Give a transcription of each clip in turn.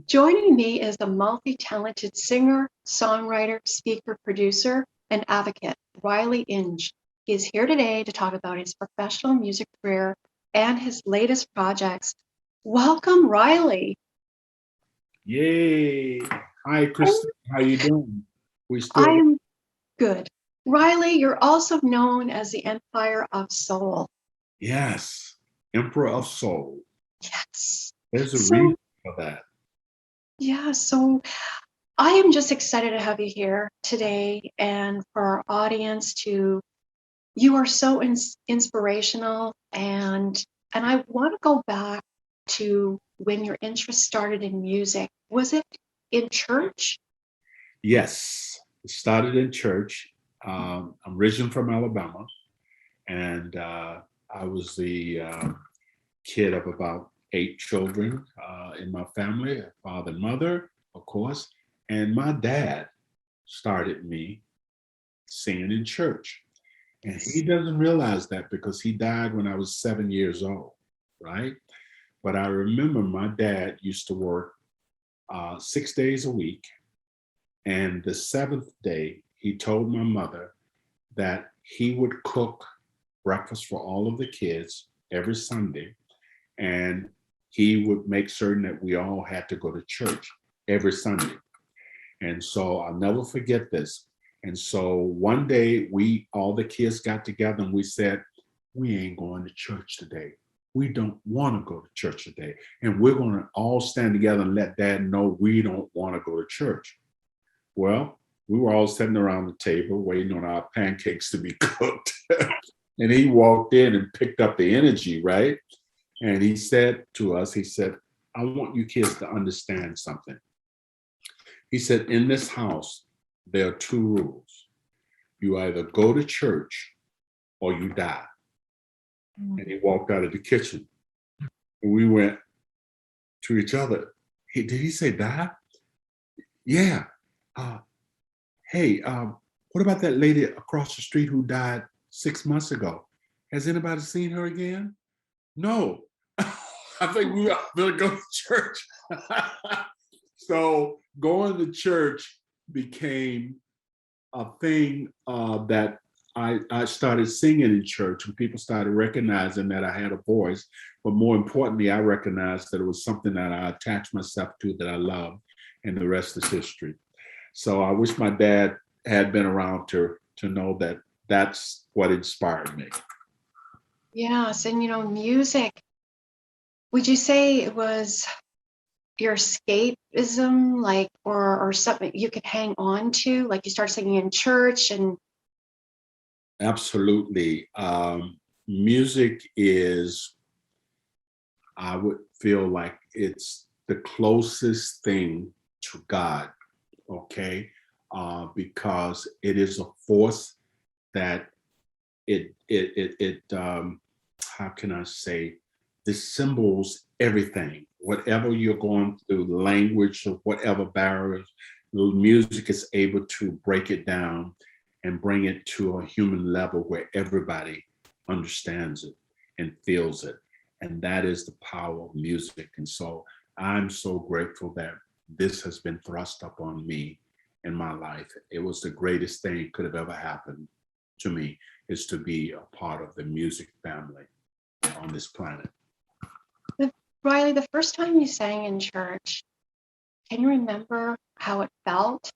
Joining me is the multi-talented singer, songwriter, speaker, producer, and advocate, Riley Inge. He is here today to talk about his professional music career and his latest projects. Welcome, Riley. Yay. Hi, Kristen. How you doing? We I still, am good. Riley, you're also known as the Empire of Soul. yes, Emperor of Soul. Yes. There's a So, reason for that. so I am just excited to have you here today and for our audience to you are so inspirational and I want to go back to when your interest started in music. Was it in church? Yes, it started in church. I'm originally from Alabama, and I was the kid of about 8 children in my family, father and mother, of course. And my dad started me singing in church. And he Yes. doesn't realize that because he died when I was 7 years old, right? But I remember my dad used to work 6 days a week. And the seventh day, he told my mother that he would cook breakfast for all of the kids every Sunday. And he would make certain that we all had to go to church every Sunday. And so I'll never forget this. And so one day all the kids got together and we said, we ain't going to church today. We don't want to go to church today. And we're going to all stand together and let dad know we don't want to go to church. Well, we were all sitting around the table waiting on our pancakes to be cooked. And he walked in and picked up the energy, right? And he said to us, he said, I want you kids to understand something. He said, in this house, there are two rules. You either go to church or you die. And he walked out of the kitchen. And we went to each other. Did he say die? Yeah. Uh, hey, what about that lady across the street who died 6 months ago? Has anybody seen her again? No. I think we are going to go to church. So going to church became a thing that I started singing in church and people started recognizing that I had a voice. But more importantly, I recognized that it was something that I attached myself to that I loved, and the rest is history. So I wish my dad had been around to know that that's what inspired me. Yes, and music. Would you say it was your escapism, like, or something you could hang on to? Like you start singing in church and Absolutely. Music is, I would feel like it's the closest thing to God, okay? Because it is a force that how can I say, dissembles everything. Whatever you're going through, language or whatever barriers, music is able to break it down and bring it to a human level where everybody understands it and feels it. And that is the power of music. And so I'm so grateful that this has been thrust upon me in my life. It was the greatest thing could have ever happened to me, is to be a part of the music family on this planet. Riley, the first time you sang in church, can you remember how it felt?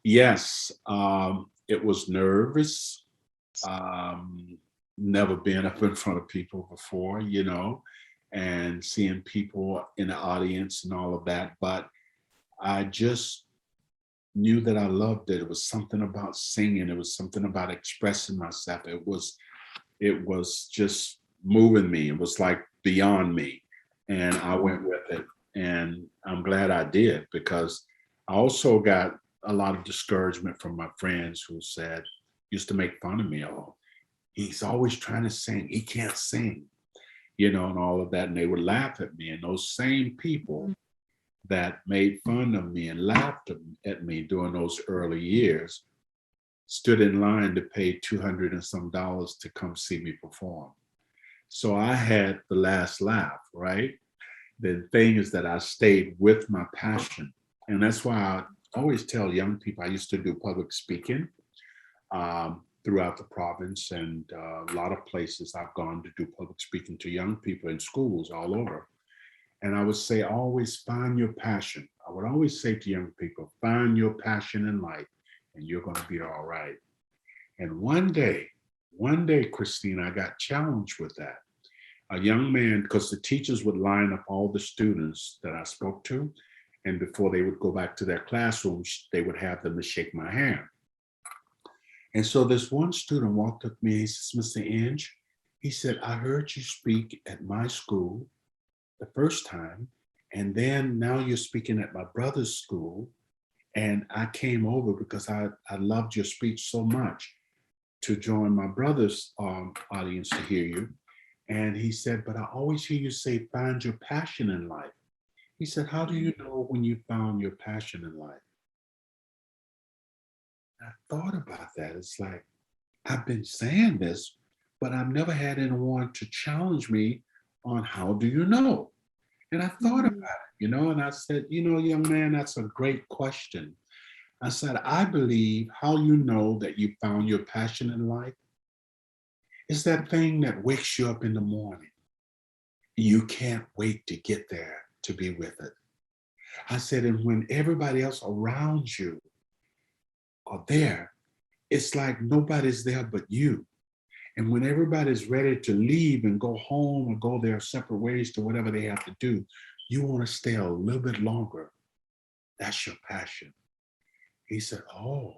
Yes, it was nervous. Never been up in front of people before, and seeing people in the audience and all of that. But I just knew that I loved it. It was something about singing. It was something about expressing myself. It was just moving me. It was like beyond me. And I went with it. And I'm glad I did, because I also got a lot of discouragement from my friends who used to make fun of me. Oh, he's always trying to sing. He can't sing, and all of that. And they would laugh at me. And those same people that made fun of me and laughed at me during those early years stood in line to pay 200 and some dollars to come see me perform. So I had the last laugh, right? the thing is that I stayed with my passion. And that's why I always tell young people, I used to do public speaking throughout the province, and a lot of places I've gone to do public speaking to young people in schools all over. And I would say, always find your passion. I would always say to young people, find your passion in life and you're going to be all right. And one day, Christine, I got challenged with that. A young man, because the teachers would line up all the students that I spoke to, and before they would go back to their classrooms, they would have them to shake my hand. And so this one student walked up to me, he says, Mr. Inge, he said, I heard you speak at my school the first time, and then now you're speaking at my brother's school. And I came over because I loved your speech so much to join my brother's audience to hear you. And he said, but I always hear you say, find your passion in life. He said, how do you know when you found your passion in life? I thought about that. It's like, I've been saying this, but I've never had anyone to challenge me on how do you know? And I thought about it, and I said, young man, that's a great question. I said, I believe how you know that you found your passion in life is that thing that wakes you up in the morning. You can't wait to get there to be with it. I said, and when everybody else around you are there, it's like nobody's there but you. And when everybody's ready to leave and go home or go their separate ways to whatever they have to do, you want to stay a little bit longer. That's your passion. He said, oh.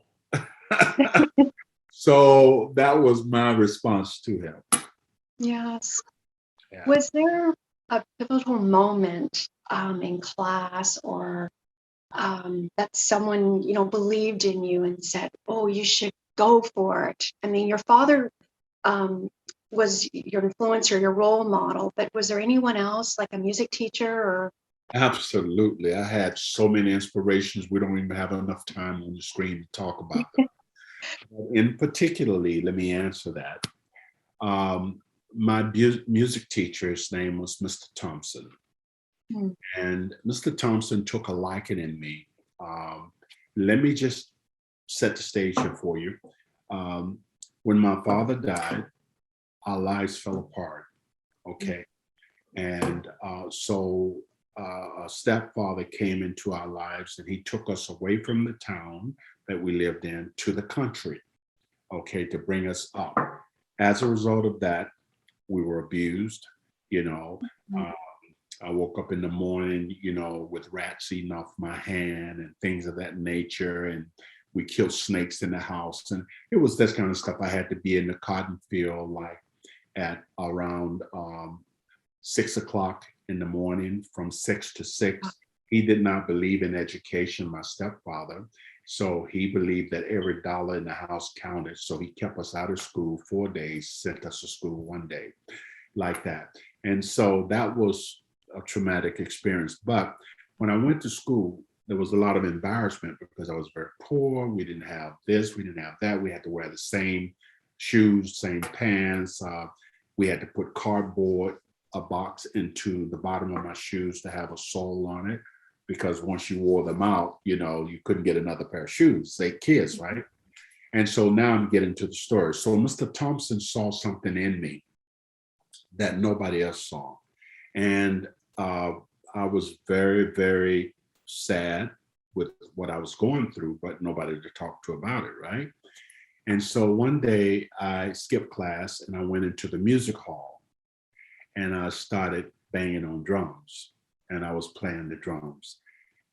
So that was my response to him. Yes. Yeah. Was there a pivotal moment in class or that someone, believed in you and said, oh, you should go for it? I mean, your father was your influencer, your role model, but was there anyone else, like a music teacher or? Absolutely. I had so many inspirations. We don't even have enough time on the screen to talk about them. In particularly, let me answer that. My music teacher's name was Mr. Thompson. And Mr. Thompson took a liking in me. Let me just set the stage here for you. When my father died, our lives fell apart. Okay. And so a stepfather came into our lives and he took us away from the town that we lived in to the country, okay, to bring us up. As a result of that, we were abused, I woke up in the morning, with rats eating off my hand and things of that nature. And we killed snakes in the house. And it was this kind of stuff. I had to be in the cotton field like at around 6 o'clock in the morning, from 6 to 6. He did not believe in education, my stepfather. So he believed that every dollar in the house counted. So he kept us out of school 4 days, sent us to school 1 day, like that. And so that was a traumatic experience. But when I went to school, there was a lot of embarrassment because I was very poor. We didn't have this, we didn't have that. We had to wear the same shoes, same pants. We had to put cardboard, a box into the bottom of my shoes to have a sole on it, because once you wore them out, you couldn't get another pair of shoes. They kids, right? And so now I'm getting to the story. So Mr. Thompson saw something in me that nobody else saw. And I was very, very sad with what I was going through, but nobody to talk to about it, right? And so one day I skipped class and I went into the music hall and I started banging on drums and I was playing the drums.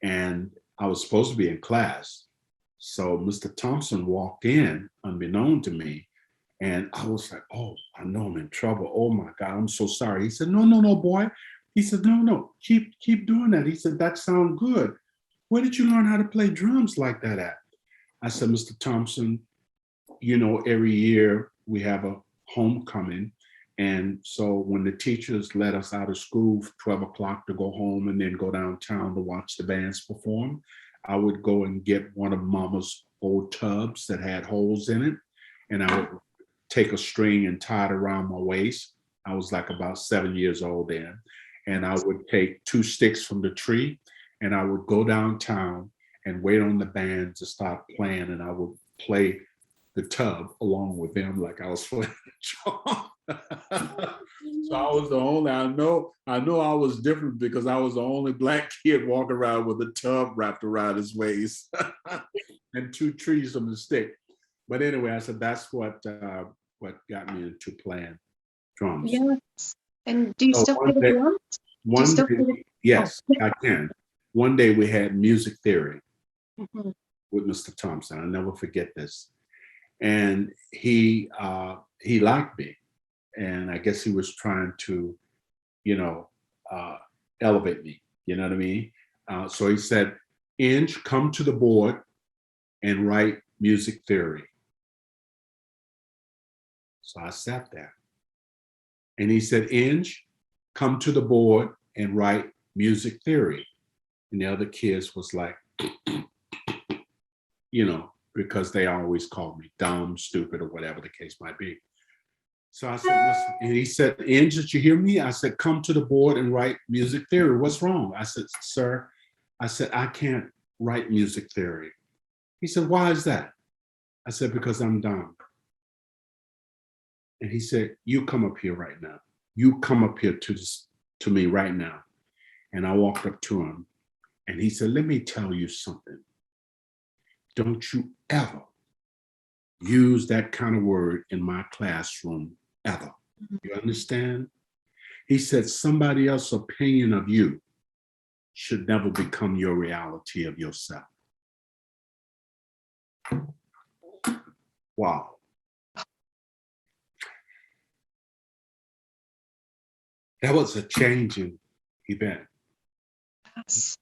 And I was supposed to be in class. So Mr. Thompson walked in unbeknown to me. And I was like, oh, I know I'm in trouble. Oh my God, I'm so sorry. He said, no, boy. He said, no, keep doing that. He said, that sounds good. Where did you learn how to play drums like that at? I said, Mr. Thompson, every year we have a homecoming. And so when the teachers let us out of school for 12 o'clock to go home and then go downtown to watch the bands perform, I would go and get one of Mama's old tubs that had holes in it. And I would take a string and tie it around my waist. I was like about 7 years old then. and I would take 2 sticks from the tree, and I would go downtown and wait on the band to start playing, and I would play the tub along with them like I was playing the drum. So I was the only, I know I was different because I was the only black kid walking around with a tub wrapped around his waist and 2 trees from the stick. But anyway, I said that's what got me into playing drums. Yes. And do you So still play the drums? Do you one still day, play the? yes, Oh. I can. One day we had music theory Mhm. with Mr. Thompson. I'll never forget this. And he liked me, and I guess he was trying to, you know, elevate me. You know what I mean? So he said, "Inge, come to the board and write music theory." So I sat there, and he said, "Inge, come to the board and write music theory." And the other kids was like, because they always called me dumb, stupid, or whatever the case might be. So I said, listen, and he said, "Inge, did you hear me?" I said, "Come to the board and write music theory. What's wrong?" I said, "Sir," I said, "I can't write music theory." He said, "Why is that?" I said, "Because I'm dumb." And he said, "You come up here right now. You come up here to me right now." And I walked up to him, and he said, "Let me tell you something. Don't you ever use that kind of word in my classroom, ever. You understand?" He said, "Somebody else's opinion of you should never become your reality of yourself." Wow. That was a changing event Yes.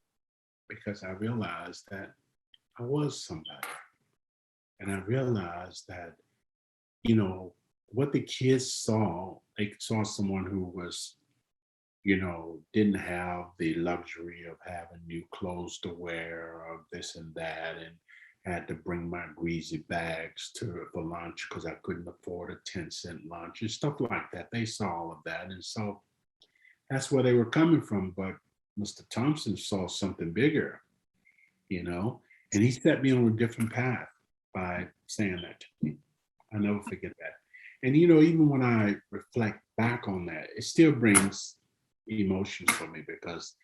because I realized that I was somebody. And I realized that, what the kids saw, they saw someone who was, didn't have the luxury of having new clothes to wear or this and that, and had to bring my greasy bags for lunch because I couldn't afford a 10-cent lunch and stuff like that. They saw all of that. And so that's where they were coming from. But Mr. Thompson saw something bigger, and he set me on a different path by saying that to me. I never forget that. And even when I reflect back on that, it still brings emotions for me because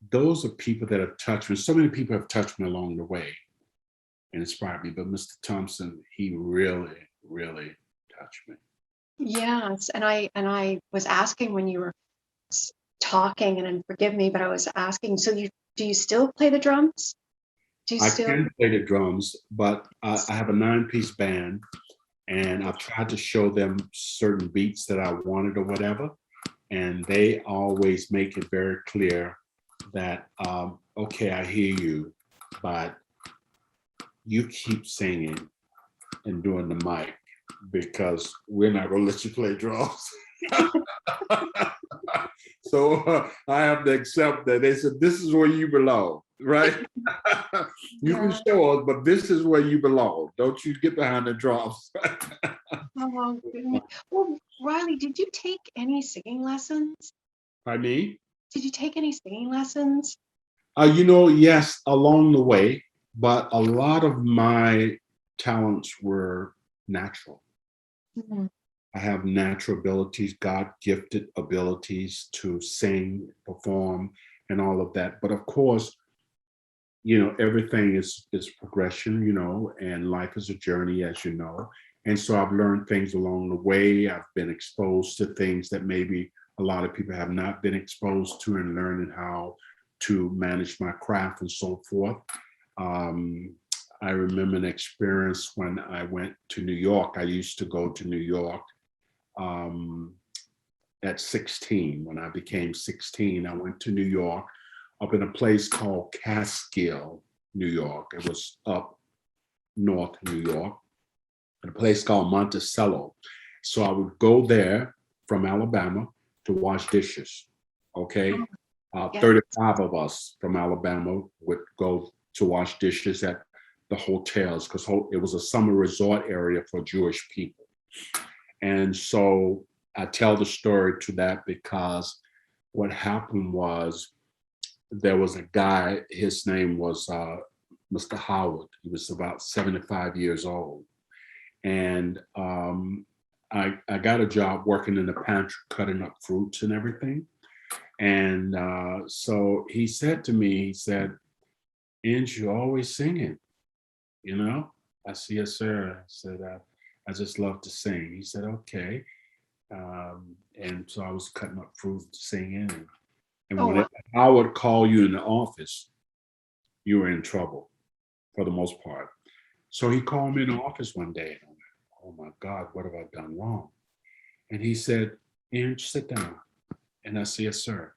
those are people that have touched me. So many people have touched me along the way and inspired me, but Mr. Thompson, he really, really touched me. Yes. And I was asking when you were talking, and forgive me, but I was asking, so do you still play the drums? Do you I still? can play the drums, but I have a 9-piece band, and I've tried to show them certain beats that I wanted or whatever, and they always make it very clear that, okay, I hear you, but you keep singing and doing the mic because we're not going to let you play drums. So I have to accept that. They said, "This is where you belong," right? You can show us, but this is where you belong. Don't you get behind the drums. Oh, goodness. Well, Riley, did you take any singing lessons? Pardon me? Did you take any singing lessons? Yes, along the way, but a lot of my talents were natural. Mhm. I have natural abilities, God gifted abilities to sing, perform, and all of that. But of course, everything is progression, and life is a journey, as you know. And so I've learned things along the way. I've been exposed to things that maybe a lot of people have not been exposed to, and learning how to manage my craft and so forth. Um, I remember an experience when I went to New York. I used to go to New York um, at 16. When I became 16, I went to New York, up in a place called Catskill, New York. It was up north New York, at a place called Monticello. So I would go there from Alabama to wash dishes. Okay. Yeah. 35 of us from Alabama would go to wash dishes at the hotels because it was a summer resort area for Jewish people. And so I tell the story to that because what happened was there was a guy, his name was Mr. Howard. He was about 75 years old. And I got a job working in the pantry, cutting up fruits and everything. And so he said to me, he said, Inge, you're always singing, you know? I said, yes, sir. I said, I just love to sing. He said, okay. And so I was cutting up fruit, singing. And Oh, when wow. I would call you in the office, you were in trouble for the most part. So he called me in the office one day. And I went, oh my God, what have I done wrong? And he said, Inge, sit down. And I said, yes, sir.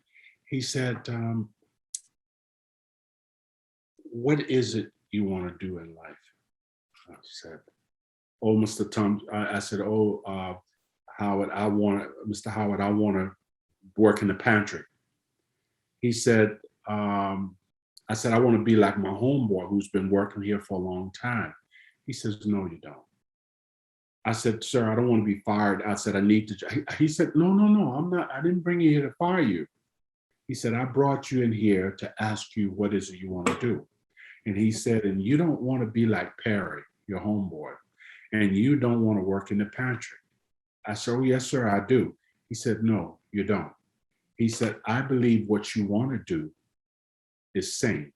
He said, what is it you want to do in life? I said, oh, Mr. Tom, I said, oh, Howard, Mr. Howard, I want to work in the pantry. He said, I said, I want to be like my homeboy who's been working here for a long time. He says, no, you don't. I said, sir, I don't want to be fired. I said, I need to. He said, no, no, no, I'm not. I didn't bring you here to fire you. He said, I brought you in here to ask you what is it you want to do. And he said, and you don't want to be like Perry, your homeboy, and you don't want to work in the pantry. I said, oh, yes, sir, I do. He said, no, you don't. He said, I believe what you want to do is sing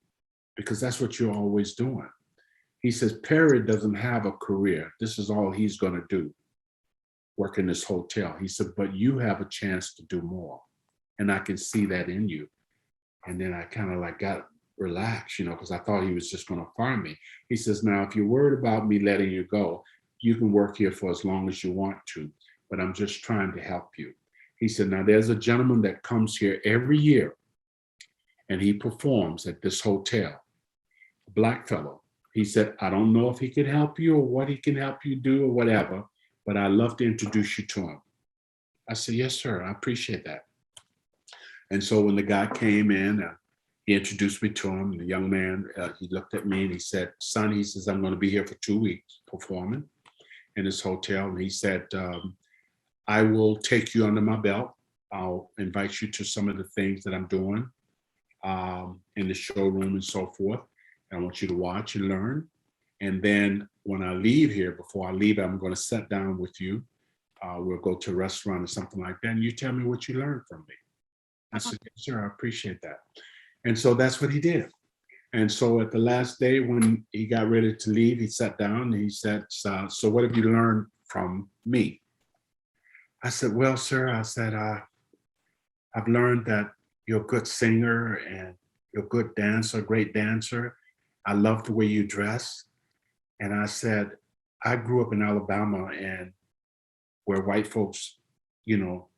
because that's what you're always doing. He says, Perry doesn't have a career. This is all he's going to do, work in this hotel. He said, but you have a chance to do more. And I can see that in you. And then I kind of like got relaxed, because I thought he was just going to fire me. He says, now, if you're worried about me letting you go, you can work here for as long as you want to, but I'm just trying to help you. He said, now there's a gentleman that comes here every year and he performs at this hotel, a black fellow. He said, I don't know if he could help you or what he can help you do or whatever, but I'd love to introduce you to him. I said, yes, sir, I appreciate that. And so when the guy came in, he introduced me to him. The young man, he looked at me and he said, son, he says, I'm going to be here for 2 weeks performing in this hotel. And he said, I will take you under my belt. I'll invite you to some of the things that I'm doing in the showroom and so forth. And I want you to watch and learn. And then when I leave here, before I leave, I'm going to sit down with you. We'll go to a restaurant or something like that. And you tell me what you learned from me. I said, yes, sir, I appreciate that. And so that's what he did. And so at the last day when he got ready to leave, he sat down and he said, so what have you learned from me? I said, well, sir, I said, I've learned that you're a good singer and you're a good dancer, great dancer. I love the way you dress. And I said, I grew up in Alabama and where white folks,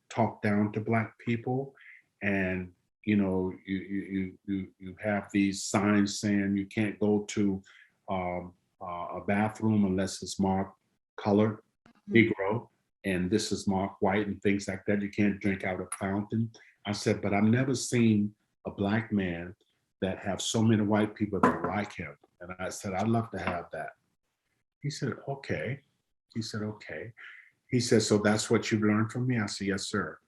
talk down to black people. And, you have these signs saying you can't go to a bathroom unless it's marked colored Negro, and this is marked white and things like that. You can't drink out of fountain. I said, but I've never seen a black man that have so many white people that like him. And I said, I'd love to have that. He said, okay. He said, okay. He said, so that's what you've learned from me? I said, yes, sir.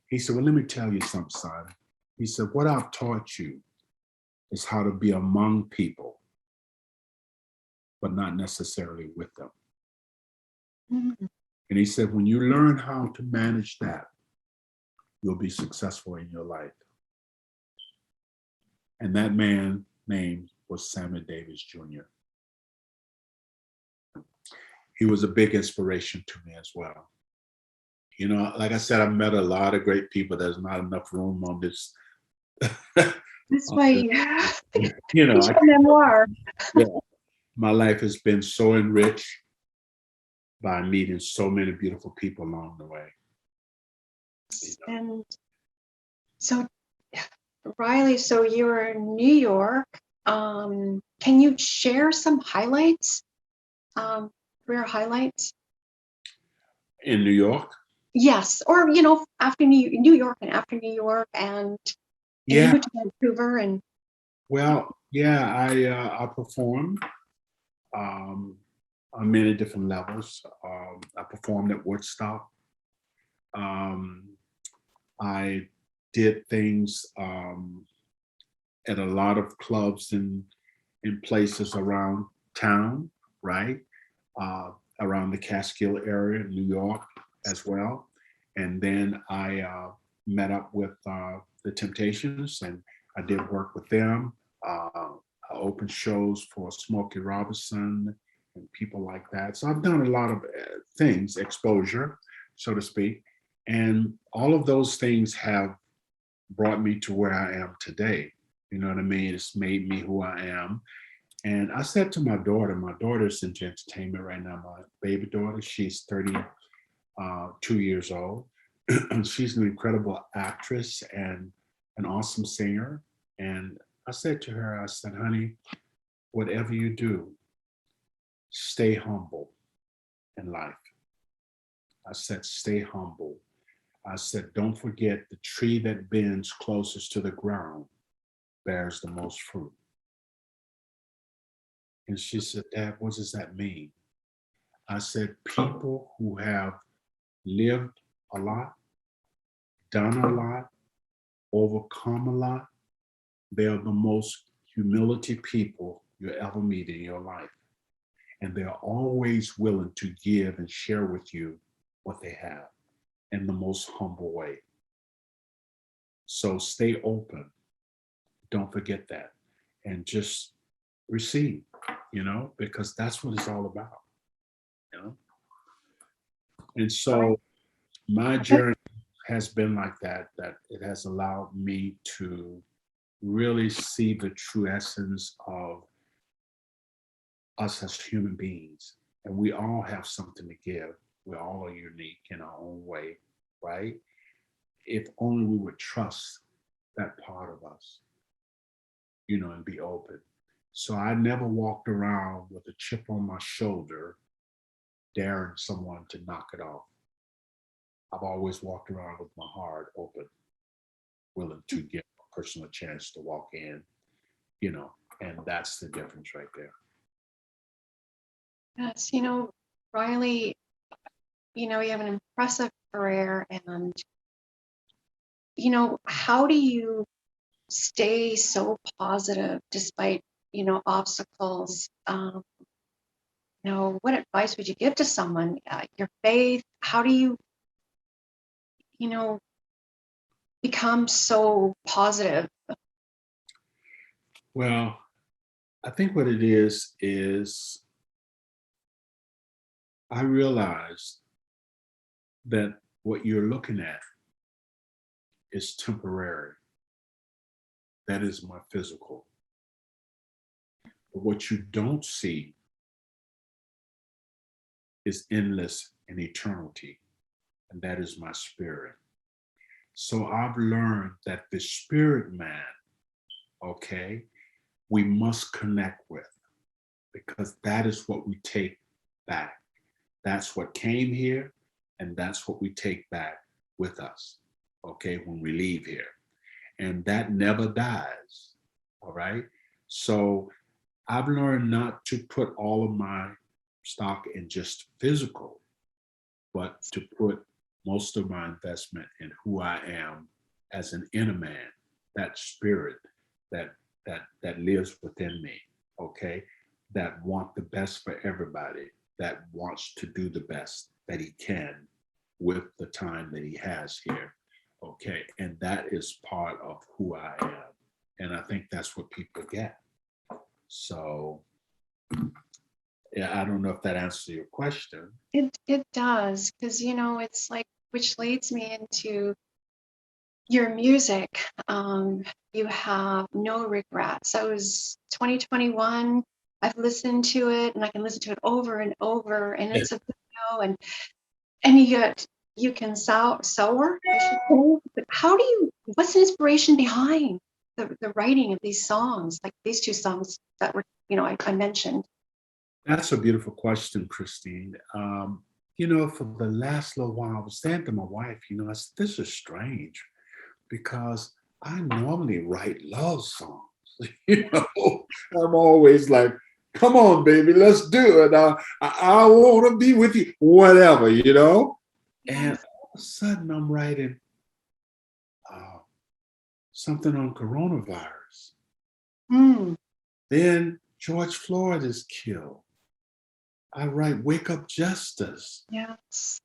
He said, well, let me tell you something, son. He said, what I've taught you is how to be among people, but not necessarily with them. Mhm. And he said, when you learn how to manage that, you'll be successful in your life. And that man's name was Sammy Davis Jr. He was a big inspiration to me as well. Like I said, I've met a lot of great people. There's not enough room on this. That's why you you your memoir. yeah, my life has been so enriched by meeting so many beautiful people along the way. And so, Riley, so you're in New York. Can you share some highlights, career highlights? In New York? Yes, or after New York and after New York, and you Yeah. moved to Vancouver, and Well, yeah, I performed on many different levels. I performed at Woodstock. Um, I did things at a lot of clubs in places around town, right? Uh, Around the Catskill area, New York as well. And then I met up with the Temptations, and I did work with them. I opened shows for Smokey Robinson and people like that. So I've done a lot of things, exposure, so to speak. And all of those things have brought me to where I am today. You know what I mean? It's made me who I am. And I said to my daughter's into entertainment right now. My baby daughter, she's 32 years old. She's an incredible actress and an awesome singer. And I said to her, I said, honey, whatever you do, stay humble in life. I said, stay humble. I said, don't forget the tree that bends closest to the ground bears the most fruit. And she said, Dad, what does that mean? I said, people who have lived a lot, done a lot, overcome a lot, they're the most humility people you'll ever meet in your life. And they're always willing to give and share with you what they have in the most humble way. So stay open. Don't forget that. And just receive, because that's what it's all about, you know? And so my journey has been like that it has allowed me to really see the true essence of us as human beings. And we all have something to give. We all are unique in our own way, right? If only we would trust that part of us, and be open. So I never walked around with a chip on my shoulder, daring someone to knock it off. I've always walked around with my heart open, willing to give a person a chance to walk in, and that's the difference right there. Yes, Riley, you have an impressive career, and how do you stay so positive despite obstacles? What advice would you give to someone? Your faith, how do you know become so positive? Well, I think what it is I realized that what you're looking at is temporary. That is my physical. But what you don't see is endless in eternity, and that is my spirit. So I've learned that the spirit man, okay, we must connect with, because that is what we take back. That's what came here, and that's what we take back with us, okay, when we leave here. And that never dies, all right? So I've learned not to put all of my stock in just physical, but to put most of my investment in who I am as an inner man, that spirit that lives within me, okay? That want the best for everybody, that wants to do the best that he can with the time that he has here, okay? And that is part of who I am. And I think that's what people get. So, yeah, I don't know if that answers your question. It does, because it's like, which leads me into your music. You have no regrets. That was 2021. I've listened to it, and I can listen to it over and over, and it's a video, and you can soar, I should say. But what's the inspiration behind the writing of these songs, like these two songs that were, I mentioned? That's a beautiful question, Christine. For the last little while, I was saying to my wife, I said, this is strange because I normally write love songs. I'm always like, come on, baby, let's do it. I want to be with you, whatever. And all of a sudden I'm writing something on coronavirus. Mm, Then George Floyd is killed. I write Wake Up Justice. yes.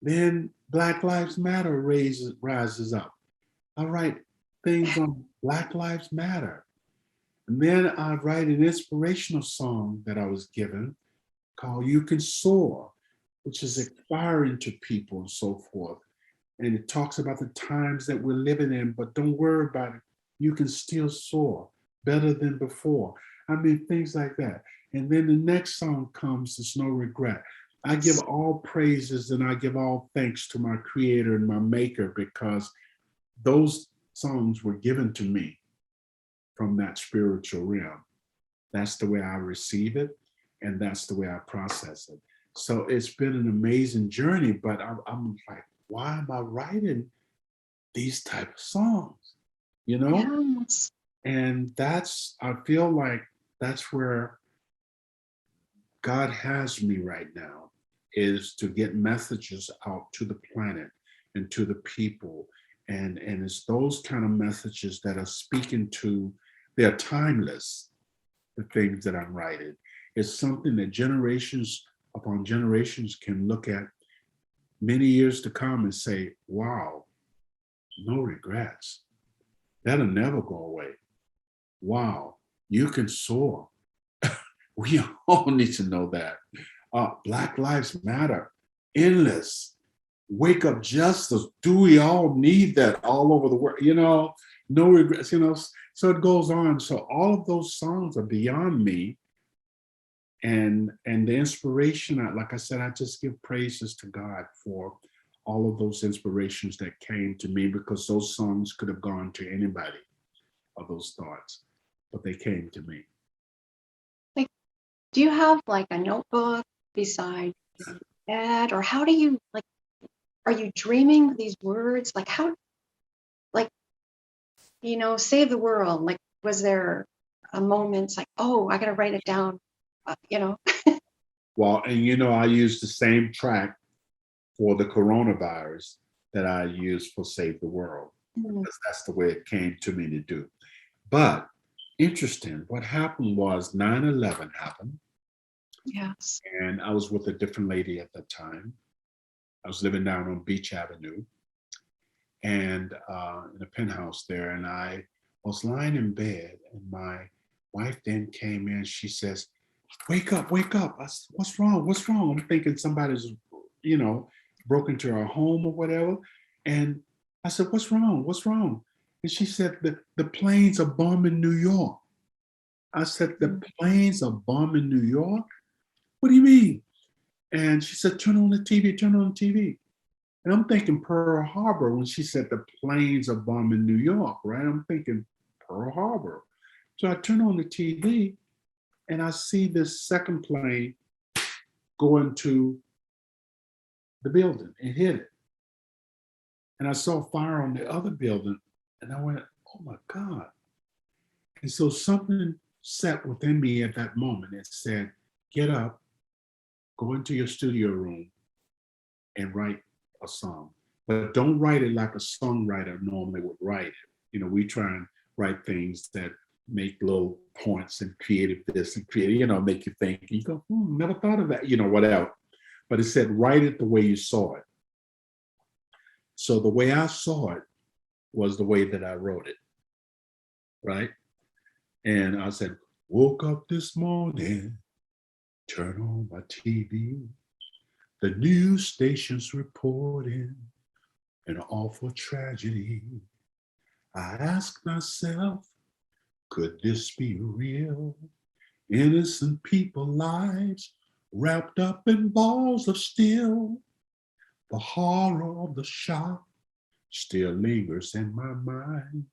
Then Black Lives Matter rises up. I write things on Black Lives Matter. And then I write an inspirational song that I was given called You Can Soar, which is inspiring to people and so forth. And it talks about the times that we're living in, but don't worry about it. You can still soar better than before. I mean, things like that. And then the next song comes, There's No Regret. I give all praises and I give all thanks to my creator and my maker because those songs were given to me from that spiritual realm. That's the way I receive it, and that's the way I process it. So it's been an amazing journey, but I'm like, why am I writing these type of songs? You know? Yes. And I feel like that's where God has me right now, is to get messages out to the planet and to the people. And it's those kind of messages that are speaking to, they're timeless, the things that I'm writing. It's something that generations upon generations can look at many years to come and say, wow, no regrets. That'll never go away. Wow, you can soar. We all need to know that. Black Lives Matter, endless. Wake Up Justice. Do we all need that all over the world? No regrets, so it goes on. So all of those songs are beyond me. And the inspiration, like I said, I just give praises to God for all of those inspirations that came to me, because those songs could have gone to anybody, of those thoughts, but they came to me. Like, do you have like a notebook beside your bed, or how do you like? Are you dreaming these words? Like how? Like, save the world. Like, was there a moment like, oh, I gotta write it down? Well, and I use the same track for the coronavirus that I used for Save the World, because that's the way it came to me to do. But interesting, what happened was 9/11 happened. Yes. And I was with a different lady at the time. I was living down on Beach Avenue and in a penthouse there. And I was lying in bed, and my wife then came in. She says, wake up, wake up. I said, what's wrong? What's wrong? I'm thinking somebody's, broke into our home or whatever. And I said, what's wrong? What's wrong? And she said, the planes are bombing New York. I said, the planes are bombing New York? What do you mean? And she said, turn on the TV, turn on the TV. And I'm thinking Pearl Harbor when she said the planes are bombing New York, right? I'm thinking Pearl Harbor. So I turn on the TV and I see this second plane go into the building and hit it. And I saw fire on the other building and I went, oh my God. And so something set within me at that moment. It said, get up, go into your studio room and write a song. But don't write it like a songwriter normally would write it. We try and write things that make little points and creative this and creative, make you think. You go, never thought of that, whatever. But it said, write it the way you saw it. So the way I saw it was the way that I wrote it, right? And I said, woke up this morning, turn on my TV, the news stations reporting an awful tragedy. I asked myself, could this be real? Innocent people lives wrapped up in balls of steel. The horror of the shock still lingers in my mind.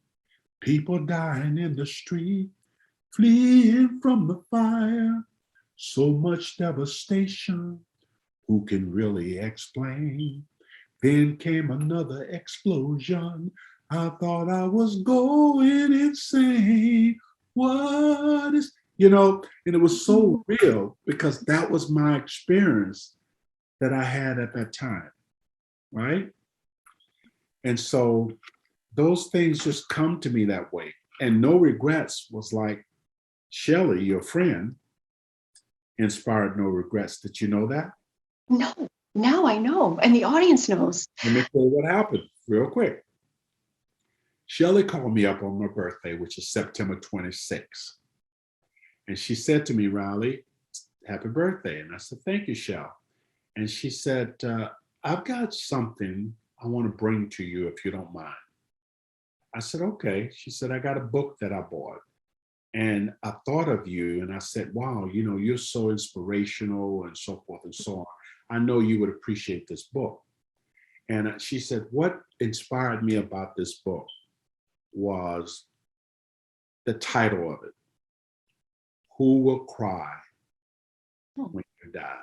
People dying in the street, fleeing from the fire. So much devastation, who can really explain? Then came another explosion. I thought I was going insane. What is, and it was so real because that was my experience that I had at that time, right? And so those things just come to me that way. And no regrets was like, Shelley, your friend, inspired no regrets. Did you know that? No, now I know, and the audience knows. Let me tell you what happened real quick. Shelley called me up on my birthday, which is September 26th. And she said to me, Riley, happy birthday. And I said, thank you, Shell. And she said, I've got something I want to bring to you if you don't mind. I said, okay. She said, I got a book that I bought. And I thought of you and I said, wow, you know, you're so inspirational and so forth and so on. I know you would appreciate this book. And she said, what inspired me about this book was the title of it, Who Will Cry When You Die?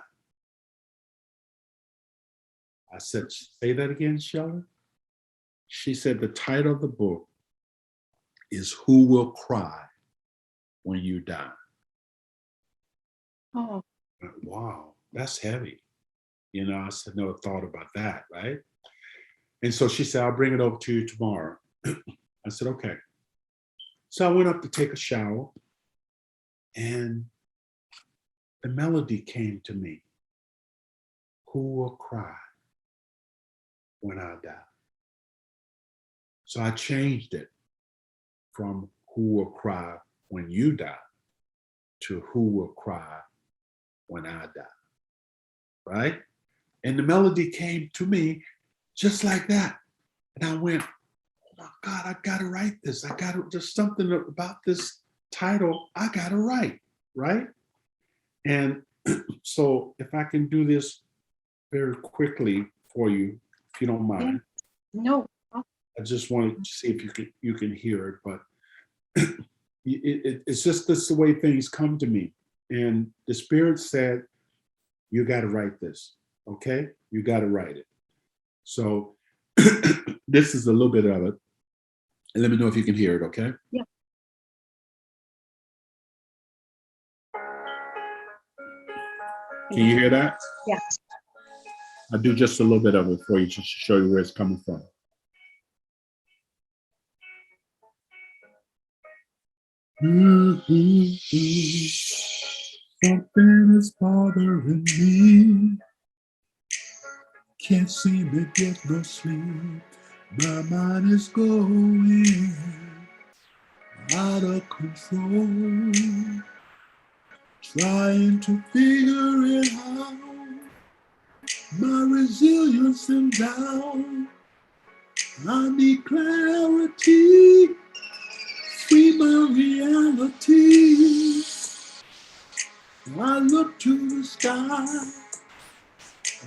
I said, say that again, Shelley. She said, the title of the book is Who Will Cry When You Die? Oh, Wow, that's heavy. You know, I said, never thought about that, right? And so she said, I'll bring it over to you tomorrow. I said, okay. So I went up to take a shower and the melody came to me. Who will cry when I die? So I changed it from who will cry when you die to who will cry when I die, right? And the melody came to me just like that. And I went, oh my God, I gotta write this. There's something about this title I gotta write, right? And so if I can do this very quickly for you, if you don't mind. no. I just wanted to see if you can hear it, but it's just this the way things come to me. And the Spirit said, you got to write this, okay? You got to write it. So this is a little bit of it. And let me know if you can hear it, okay? Yeah. Can you hear that? Yes. I'll do just a little bit of it for you just to show you where it's coming from. Something is bothering me. Can't seem to get no sleep. My mind is going out of control. Trying to figure it out. My resilience is down. I need clarity. See my reality. I look to the sky.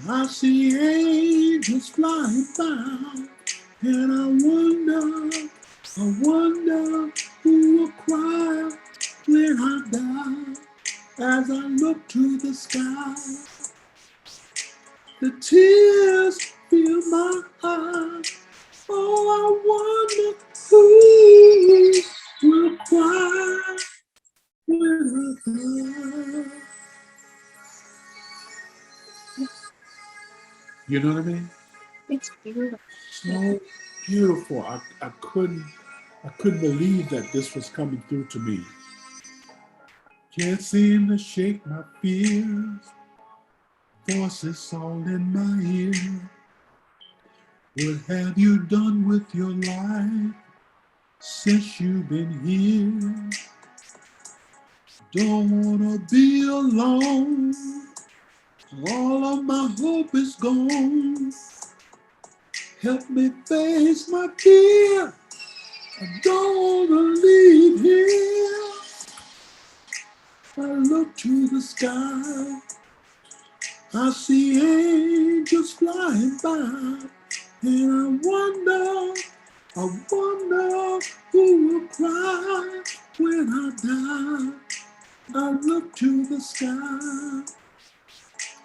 I see angels flying by. And I wonder who will cry when I die. As I look to the sky, the tears fill my eyes. Oh, I wonder who will cry when I die. You know what I mean? It's beautiful. So beautiful. I couldn't believe that this was coming through to me. Can't seem to shake my fears. Voices all in my ear. What have you done with your life since you've been here? Don't wanna be alone. All of my hope is gone. Help me face my fear. I don't wanna leave here. I look to the sky. I see angels flying by. And I wonder who will cry when I die. I look to the sky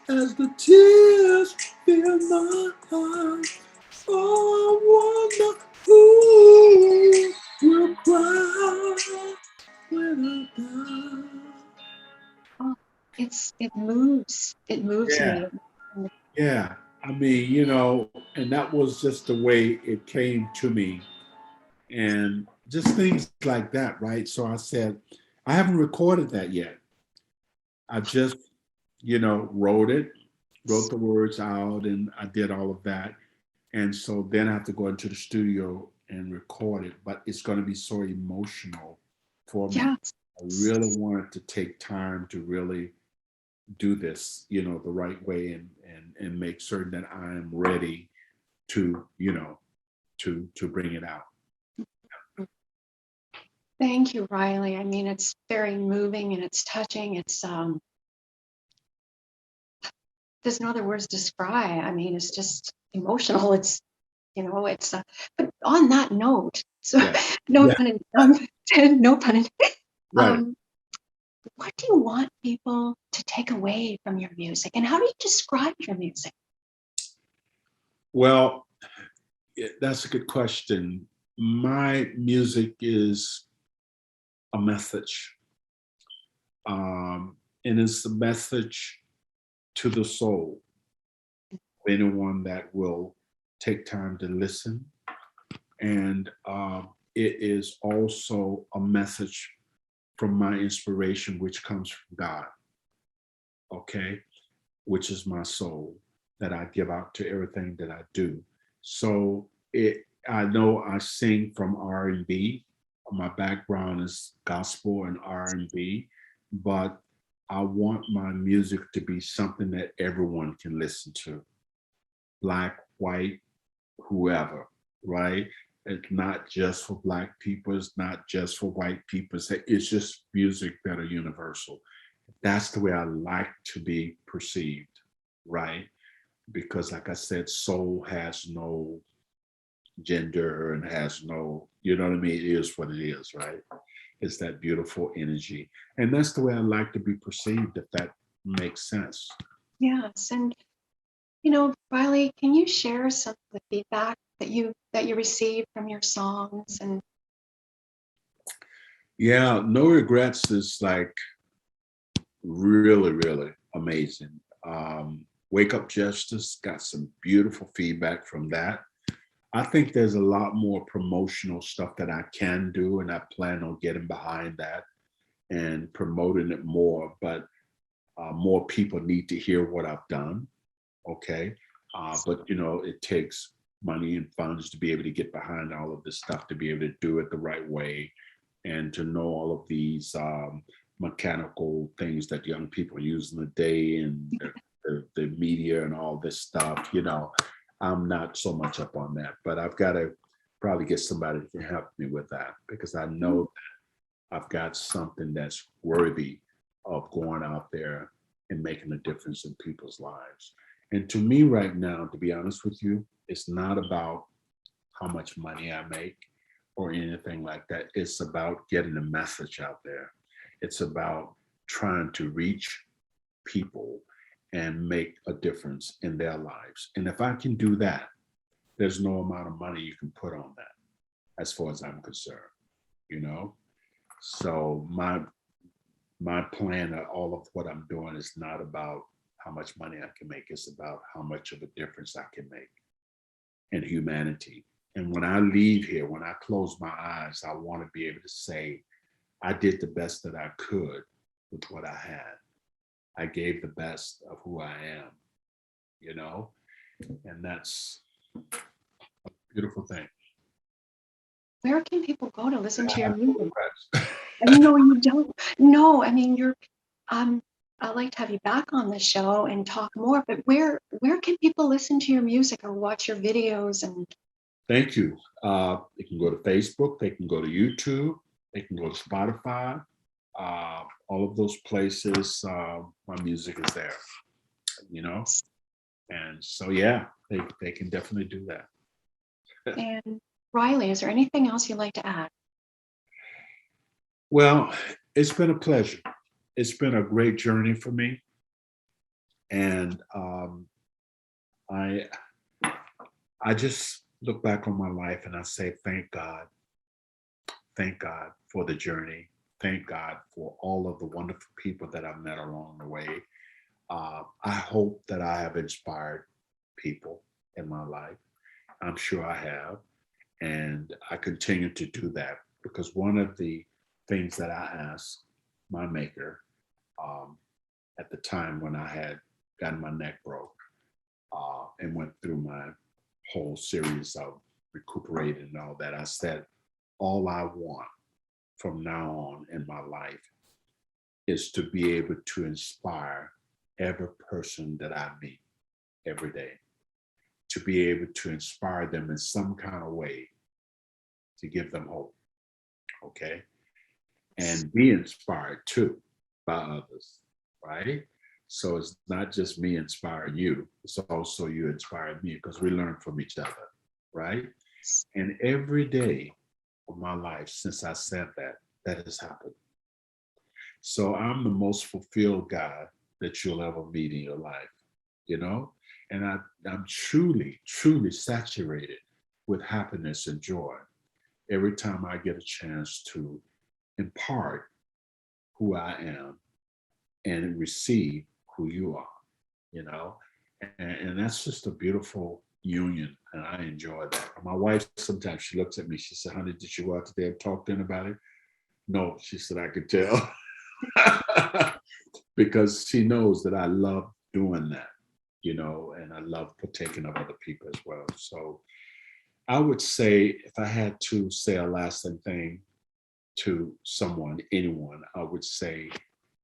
as the tears fill my eyes. Oh, I wonder who will cry when I die. Oh, it moves. It moves Yeah, me. yeah. I mean, you know, and that was just the way it came to me and just things like that, right? So I said, I haven't recorded that yet. I just, wrote it, wrote the words out, and I did all of that. And so then I have to go into the studio and record it, but it's going to be so emotional for me. Yes. I really wanted to take time to really do this, the right way, and make certain that I am ready to, to bring it out. Thank you, Riley. I mean, it's very moving and it's touching. There's no other words to describe. I mean, it's just emotional. But on that note, so Yeah. no Yeah. pun no pun intended. Right. Um, what do you want people to take away from your music, and how do you describe your music? Well, that's a good question. My music is a message, and it's a message to the soul. Anyone that will take time to listen, and it is also a message from my inspiration, which comes from God. Okay, which is my soul that I give out to everything that I do. So I know I sing from R&B. My background is gospel and R&B, but I want my music to be something that everyone can listen to, black, white, whoever, right? It's not just for black people. It's not just for white people. It's just music that are universal. That's the way I like to be perceived, right? Because, like I said, soul has no gender and has no, you know what I mean? It is what it is, right? It's that beautiful energy. And that's the way I like to be perceived, if that makes sense. Yes, and Riley, can you share some of the feedback that you received from your songs? And Yeah, No Regrets is like really, really amazing. Wake Up Justice got some beautiful feedback from that. I think there's a lot more promotional stuff that I can do, and I plan on getting behind that and promoting it more. But more people need to hear what I've done. Okay. But, it takes money and funds to be able to get behind all of this stuff, to be able to do it the right way, and to know all of these mechanical things that young people use in the day, and the media and all this stuff. I'm not so much up on that, but I've got to probably get somebody that can help me with that, because I know I've got something that's worthy of going out there and making a difference in people's lives. And to me, right now, to be honest with you, it's not about how much money I make or anything like that. It's about getting a message out there. It's about trying to reach people and make a difference in their lives. And if I can do that, there's no amount of money you can put on that, as far as I'm concerned, you know? So my plan of all of what I'm doing is not about how much money I can make. It's about how much of a difference I can make in humanity. And when I leave here, when I close my eyes, I want to be able to say, I did the best that I could with what I had. I gave the best of who I am, you know? And that's a beautiful thing. where can people go to listen I to your have no music? regrets. No, you don't. No, I mean I'd like to have you back on the show and talk more, but where can people listen to your music or watch your videos? And Thank you. They can go to Facebook, they can go to YouTube, they can go to Spotify, all of those places. My music is there, you know? And so, yeah, they can definitely do that. and Riley, is there anything else you'd like to add? Well, it's been a pleasure. It's been a great journey for me. And I, I just look back on my life and I say, thank God for the journey. Thank God for all of the wonderful people that I've met along the way. I hope that I have inspired people in my life. I'm sure I have. And I continue to do that because one of the things that I asked my maker um, at the time when I had gotten my neck broke and went through my whole series of recuperating and all that, I said, all I want from now on in my life is to be able to inspire every person that I meet every day, to be able to inspire them in some kind of way, to give them hope, okay? And be inspired too by others, right? So it's not just me inspiring you, it's also you inspiring me because we learn from each other, right? And every day of my life since I said that, that has happened. So I'm the most fulfilled guy that you'll ever meet in your life, you know? And I'm truly, truly saturated with happiness and joy every time I get a chance to impart who I am and receive who you are, you know? And that's just a beautiful union. And I enjoy that. My wife, sometimes she looks at me, she said, honey, did you go out today and talk to anybody? No, she said, I could tell. Because she knows that I love doing that, you know, and I love partaking of other people as well. So I would say if I had to say a lasting thing to someone, anyone, I would say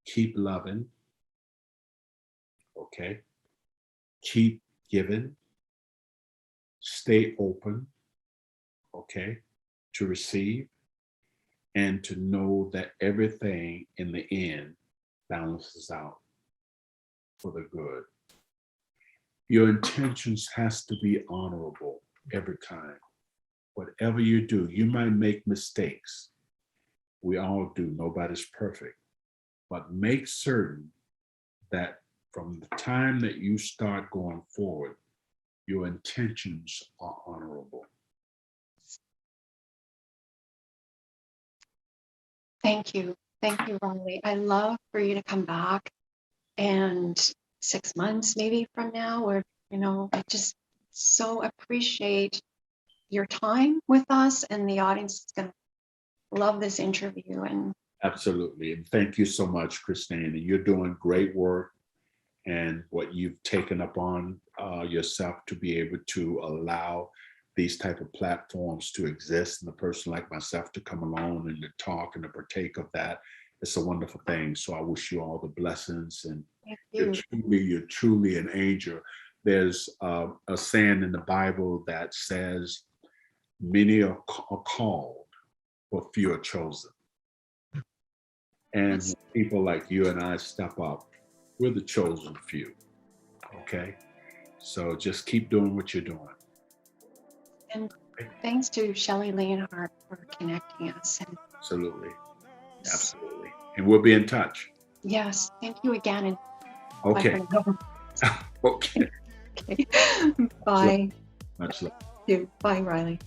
keep loving, okay? Keep giving, stay open, okay, to receive, and to know that everything in the end balances out for the good. Your intentions has to be honorable every time. Whatever you do, you might make mistakes. We all do, nobody's perfect. But make certain that from the time that you start going forward, your intentions are honorable. Thank you. Thank you, Riley. I love for you to come back and 6 months maybe from now, or, I just so appreciate your time with us, and the audience is going to love this interview. And Absolutely. And thank you so much, Christine. And you're doing great work, and what you've taken upon yourself to be able to allow these type of platforms to exist and a person like myself to come along and to talk and to partake of that. It's a wonderful thing. So I wish you all the blessings, and thank you. you're truly an angel. There's a saying in the Bible that says, many are called, but few are chosen. And when people like you and I step up, we're the chosen few. Okay. So just keep doing what you're doing. And thanks to Shelley Leonhardt for connecting us. And Absolutely. Absolutely. And we'll be in touch. yes, thank you again. And Okay. bye for now. Okay. Okay. Bye. Much love. Bye, Riley.